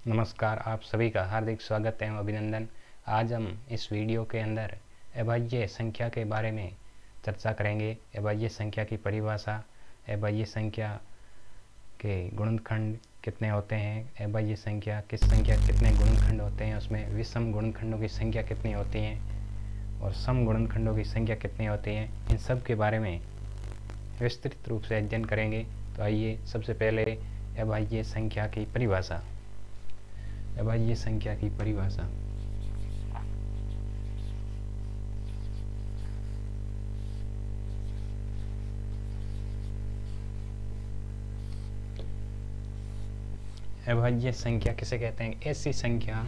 नमस्कार, आप सभी का हार्दिक स्वागत एवं अभिनंदन। आज हम इस वीडियो के अंदर अभाज्य संख्या के बारे में चर्चा करेंगे। अभाज्य संख्या की परिभाषा, अभाज्य संख्या के गुणनखंड कितने होते हैं, अभाज्य संख्या कितने गुणनखंड होते हैं, उसमें विषम गुणनखंडों की संख्या कितनी होती है और सम गुणनखंडों की संख्या कितनी होती है, इन सब के बारे में विस्तृत रूप से अध्ययन करेंगे। तो आइए सबसे पहले अभाज्य संख्या की परिभाषा। अभाज्य संख्या की परिभाषा अभाज्य संख्या किसे कहते हैं? ऐसी संख्या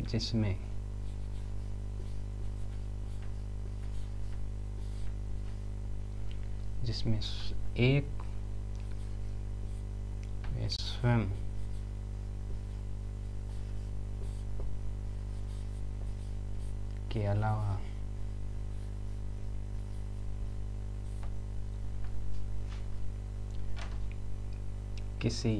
जिसमें एक स्वयं के अलावा किसी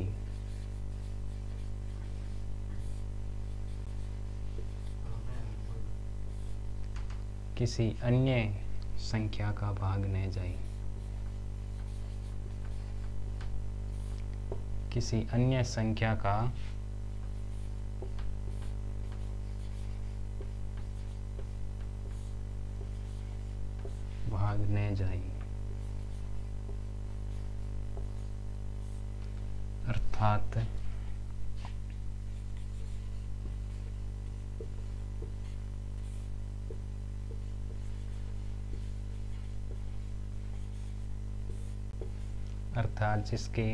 अन्य संख्या का भाग न जाए, किसी अन्य संख्या का भाग न जाए, अर्थात जिसके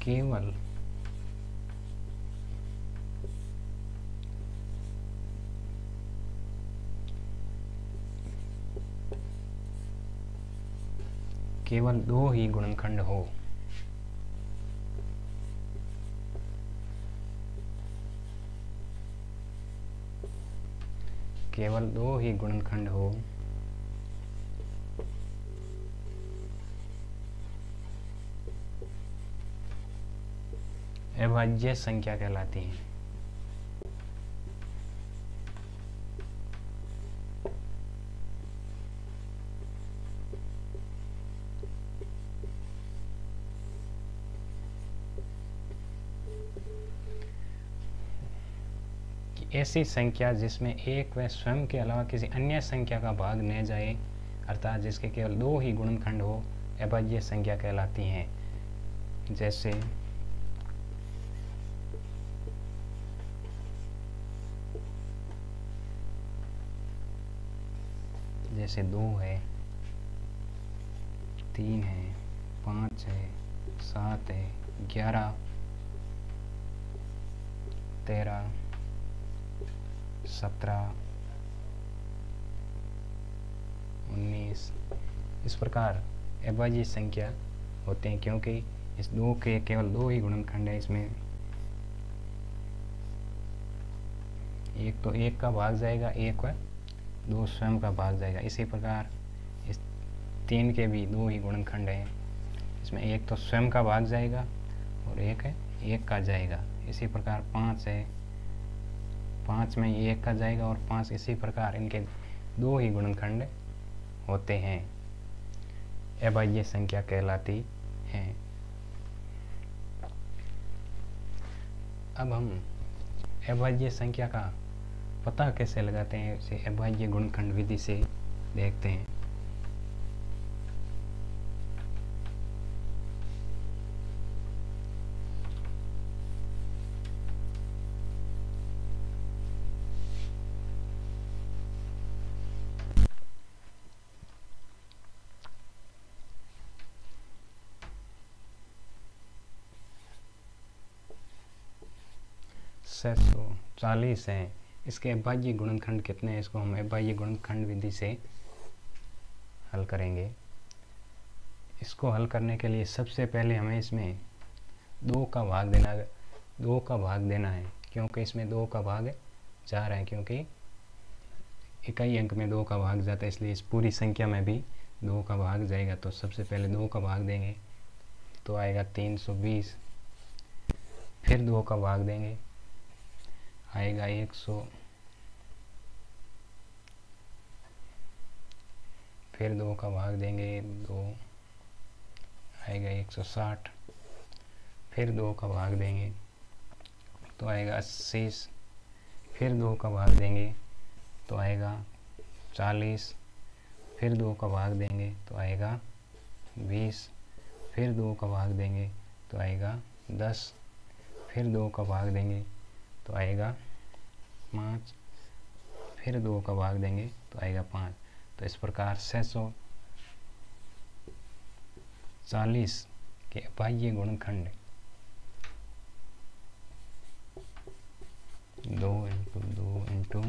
केवल दो ही गुणनखंड हो, केवल दो ही गुणनखंड हो, अभाज्य संख्या कहलाती है। ऐसी संख्या जिसमें एक व स्वयं के अलावा किसी अन्य संख्या का भाग न जाए, अर्थात जिसके केवल दो ही गुणनखंड हो, अभाज्य संख्या कहलाती हैं। जैसे 2 है, 3 है, 5 है, 7 है, 11, 13, 17, 19, इस प्रकार अभाज्य संख्या होते हैं, क्योंकि इस दो के केवल दो ही गुणनखंड है। इसमें एक तो एक का भाग जाएगा, एक व दो स्वयं का भाग जाएगा। इसी प्रकार इस 3 के भी दो ही गुणनखंड हैं, इसमें एक तो स्वयं का भाग जाएगा और एक है एक का जाएगा। इसी प्रकार 5 है, 5 में एक का जाएगा और 5, इसी प्रकार इनके दो ही गुणनखंड होते हैं, अभाज्य संख्या कहलाती हैं। अब हम अभाज्य संख्या का पता कैसे लगाते हैं, इसे अभाज्य गुणनखंड विधि से देखते हैं। से 40 हैं, इसके अभाज्य गुणनखंड कितने हैं, इसको हम अभाज्य गुणनखंड विधि से हल करेंगे। इसको हल करने के लिए सबसे पहले हमें इसमें 2 का भाग देना है, क्योंकि इसमें 2 का भाग जा रहा है, क्योंकि इकाई अंक में 2 का भाग जाता है, इसलिए इस पूरी संख्या में भी 2 का भाग जाएगा। तो सबसे पहले 2 का भाग देंगे तो आएगा 320, फिर 2 का भाग देंगे आएगा 100, फिर 2 का भाग देंगे 2 आएगा 160, फिर 2 का भाग देंगे तो आएगा 80, फिर 2 का भाग देंगे तो आएगा 40, फिर 2 का भाग देंगे तो आएगा 20, फिर 2 का भाग देंगे तो आएगा 10, फिर 2 का भाग देंगे तो आएगा 5, फिर 2 का भाग देंगे तो आएगा 5। तो इस प्रकार 640 के अभाज्य गुणनखंड 2 इंटू 2 इंटू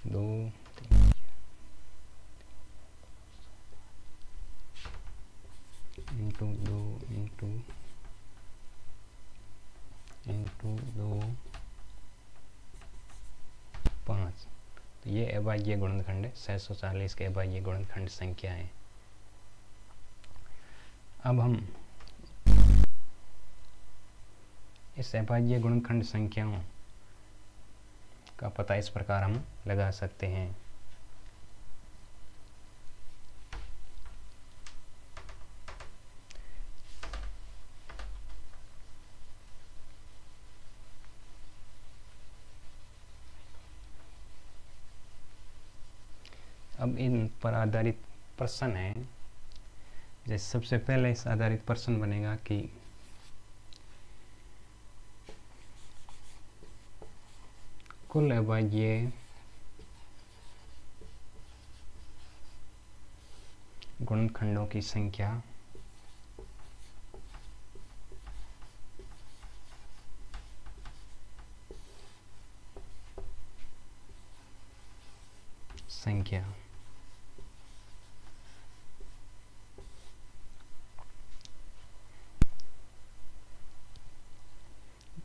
2 इंटू 2 इंटू 2 5। तो ये अभाज्य गुणनखंड 640 के अभाज्य गुणनखंड संख्या है। अब हम इस अभाज्य गुणनखंड संख्याओं का पता इस प्रकार हम लगा सकते हैं। अब इन पर आधारित प्रश्न है। जैसे सबसे पहले इस आधारित प्रश्न बनेगा कि कुल अभाज्य गुणनखंडों की संख्या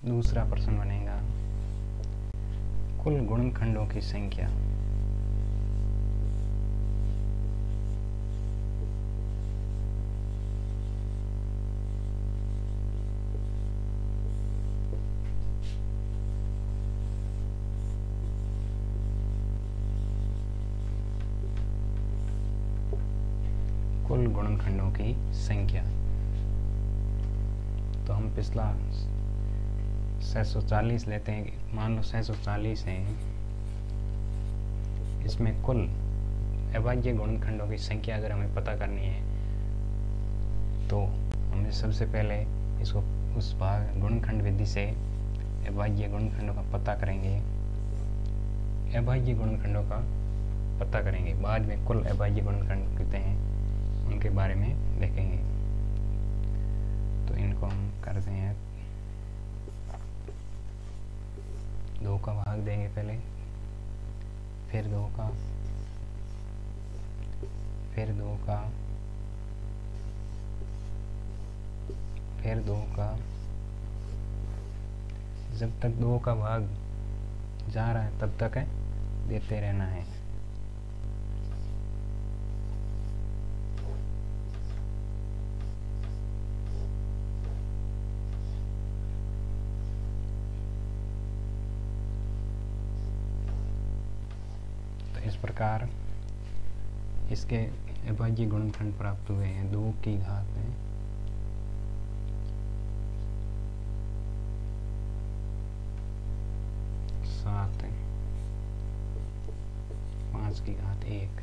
दूसरा प्रश्न बनेगा कुल गुणनखंडों की संख्या कुल गुणनखंडों की संख्या। तो हम पिछला 640 लेते हैं। मान लो 640 है, इसमें कुल अभाज्य गुणनखंडों की संख्या अगर हमें पता करनी है तो हमें सबसे पहले इसको उस भाग गुणनखंड विधि से अभाज्य गुणनखंडों का पता करेंगे, अभाज्य गुणनखंडों का पता करेंगे। बाद में कुल अभाज्य गुणनखंड कितने हैं उनके बारे में देखेंगे। तो इनको हम करते हैं 2 का भाग देंगे पहले, फिर 2 का, फिर 2 का, फिर 2 का। जब तक 2 का भाग जा रहा है तब तक है देते रहना है। इस प्रकार इसके अभाज्य गुणनखंड प्राप्त हुए हैं। 2 की घात में 7, 5 की घात 1।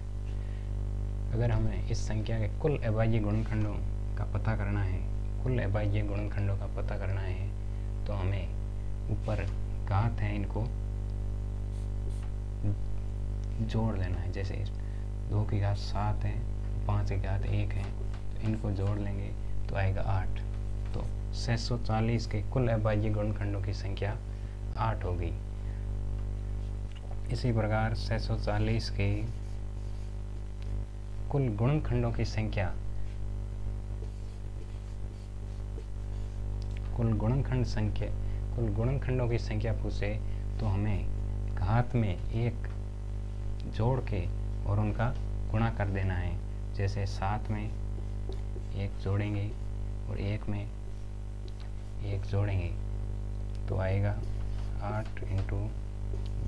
अगर हमें इस संख्या के कुल अभाज्य गुणनखंडों का पता करना है, कुल अभाज्य गुणनखंडों का पता करना है तो हमें ऊपर घात है इनको जोड़ लेना है। जैसे 2 की घात 7 है, 5 की घात 1 है, तो इनको जोड़ लेंगे तो आएगा 8। तो 640 के कुल अभाज्य गुणनखंडों की संख्या 8 होगी। इसी प्रकार 640 के कुल गुणनखंडों की संख्या, कुल गुणनखंड संख्या, कुल गुणनखंडों की संख्या पूछे तो हमें घात में एक जोड़ के और उनका गुणा कर देना है। जैसे 7 में एक जोड़ेंगे और 1 में एक जोड़ेंगे तो आएगा 8 इंटू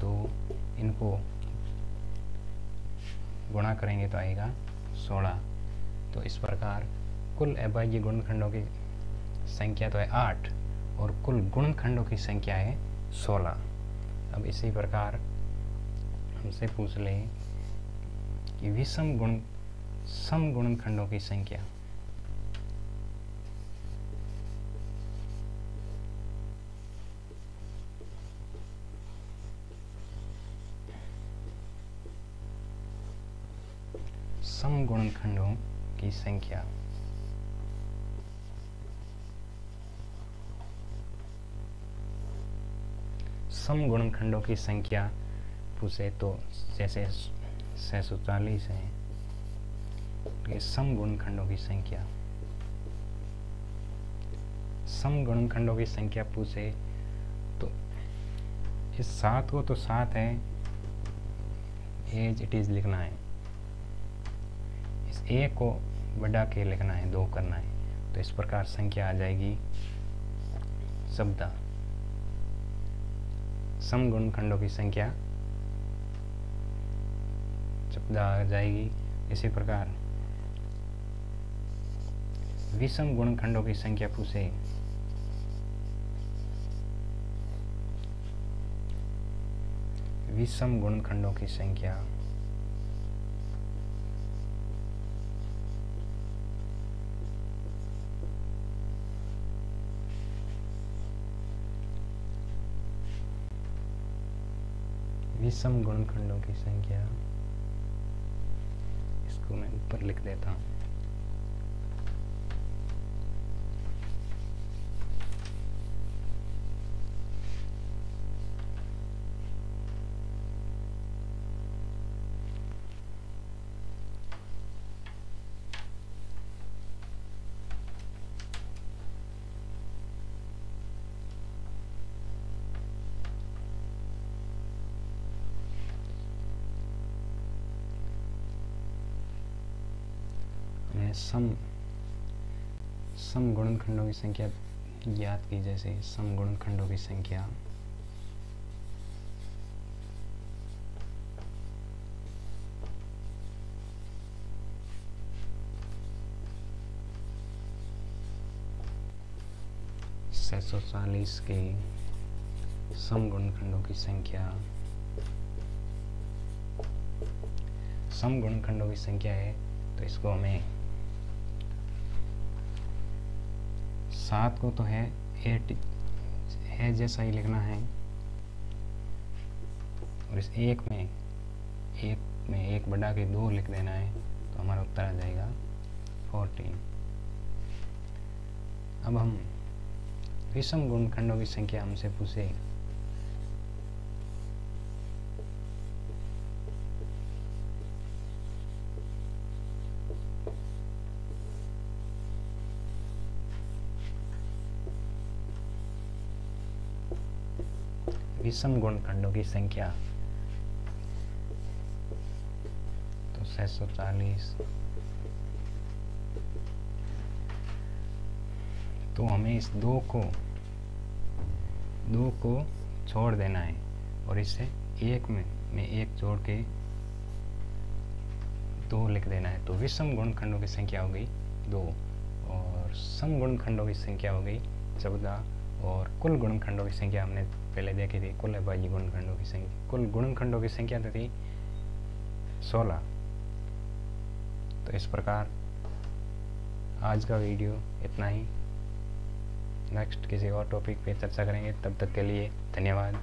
2, इनको गुणा करेंगे तो आएगा 16। तो इस प्रकार कुल अभाज्य गुणनखंडों की संख्या तो है 8 और कुल गुणनखंडों की संख्या है 16। अब इसी प्रकार हमसे पूछ ले कि सम गुणनखंडों की संख्या। सम गुणनखंडों की संख्या सम गुणनखंडों की संख्या पूछे तो जैसे 640 है, ये सम गुणनखंडों की संख्या। सम गुणनखंडों की संख्या पूछे तो इस 7 को तो 7 है एज इट इज लिखना है, इस 1 को बढ़ा के लिखना है, 2 करना है। तो इस प्रकार संख्या आ जाएगी शब्दा। सम गुणनखंडों की संख्या शब्दा आ जाएगी। इसी प्रकार विषम गुणनखंडों की संख्या पूछे विषम गुणनखंडों की संख्या विषम गुणनखंडों की संख्या, इसको मैं ऊपर लिख देता हूँ। सम गुणनखंडों की संख्या ज्ञात की। जैसे सम गुणनखंडों की संख्या (640) के सम गुणनखंडों की संख्या, सम गुणनखंडों की संख्या है तो इसको हमें 7 को तो है 8 है जैसा ही लिखना है और इस 1 में एक बढ़ा के 2 लिख देना है तो हमारा उत्तर आ जाएगा 14। अब हम विषम गुणनखंडों की संख्या हमसे पूछे विषम गुणनखंडों की संख्या तो 640। तो हमें इस 2 को छोड़ देना है और इसे 1 में एक जोड़ के 2 लिख देना है। तो विषम गुणनखंडों की संख्या हो गई 2 और सम गुणनखंडों की संख्या हो गई 14 और कुल गुणनखंडों की संख्या हमने पहले देखी थी। कुल अभाज्य गुणनखंडों की संख्या, कुल गुणनखंडों की संख्या तो थी 16। तो इस प्रकार आज का वीडियो इतना ही। नेक्स्ट किसी और टॉपिक पे चर्चा करेंगे, तब तक के लिए धन्यवाद।